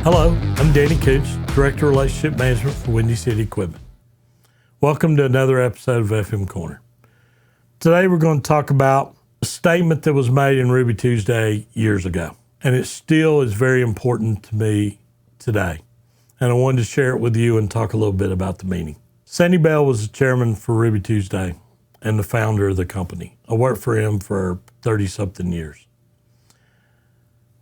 Hello, I'm Danny Koontz, Director of Relationship Management for Windy City Equipment. Welcome to another episode of FM Corner. Today we're going to talk about a statement that was made in Ruby Tuesday years ago, and it still is very important to me today. And I wanted to share it with you and talk a little bit about the meaning. Sandy Beall was the chairman for Ruby Tuesday and the founder of the company. I worked for him for 30-something years.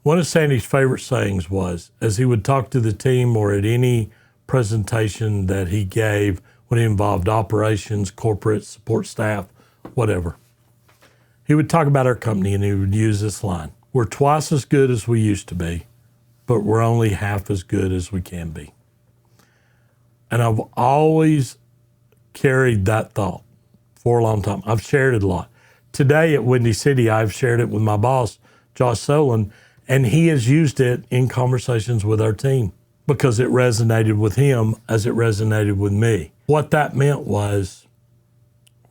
One of Sandy's favorite sayings was, as he would talk to the team or at any presentation that he gave when it involved operations, corporate, support staff, whatever, he would talk about our company and he would use this line: "We're twice as good as we used to be, but we're only half as good as we can be." And I've always carried that thought for a long time. I've shared it a lot. Today at Windy City, I've shared it with my boss, Josh Solon, and he has used it in conversations with our team because it resonated with him as it resonated with me. What that meant was,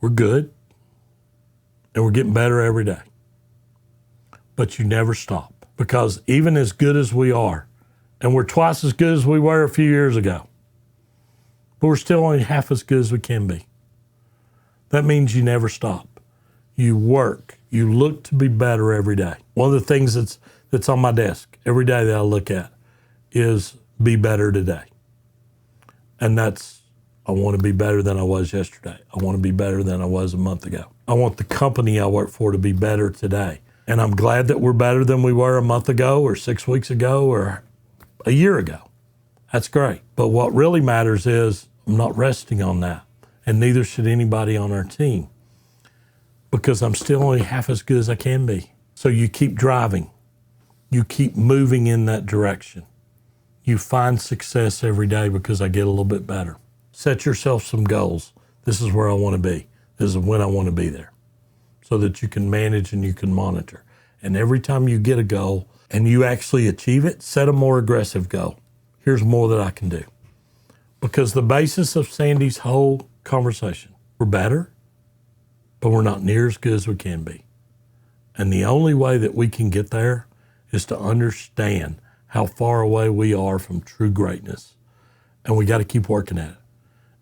we're good and we're getting better every day. But you never stop, because even as good as we are, and we're twice as good as we were a few years ago, but we're still only half as good as we can be. That means you never stop. You work, you look to be better every day. One of the things that's on my desk every day that I look at is be better today. And that's, I want to be better than I was yesterday. I want to be better than I was a month ago. I want the company I work for to be better today. And I'm glad that we're better than we were a month ago or 6 weeks ago or a year ago. That's great. But what really matters is I'm not resting on that. And neither should anybody on our team, because I'm still only half as good as I can be. So you keep driving. You keep moving in that direction. You find success every day because I get a little bit better. Set yourself some goals. This is where I want to be. This is when I want to be there, so that you can manage and you can monitor. And every time you get a goal and you actually achieve it, set a more aggressive goal. Here's more that I can do. Because the basis of Sandy's whole conversation, we're better, but we're not near as good as we can be. And the only way that we can get there is to understand how far away we are from true greatness. And we got to keep working at it.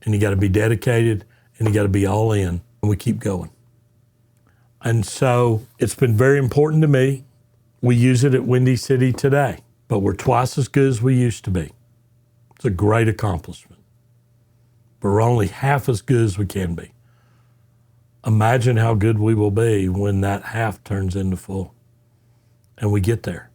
And you got to be dedicated and you got to be all in, and we keep going. And so it's been very important to me. We use it at Windy City today, but we're twice as good as we used to be. It's a great accomplishment. But we're only half as good as we can be. Imagine how good we will be when that half turns into full and we get there.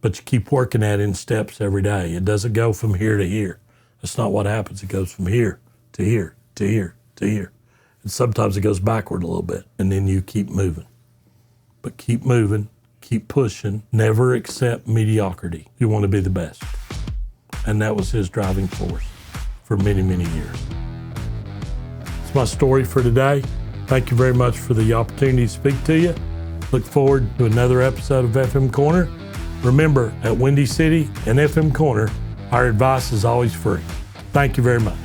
But you keep working at it in steps every day. It doesn't go from here to here. That's not what happens. It goes from here to here to here to here. And sometimes it goes backward a little bit, and then you keep moving. But keep moving, keep pushing, never accept mediocrity. You want to be the best. And that was his driving force for many, many years. It's my story for today. Thank you very much for the opportunity to speak to you. Look forward to another episode of FM Corner. Remember, at Windy City and FM Corner, our advice is always free. Thank you very much.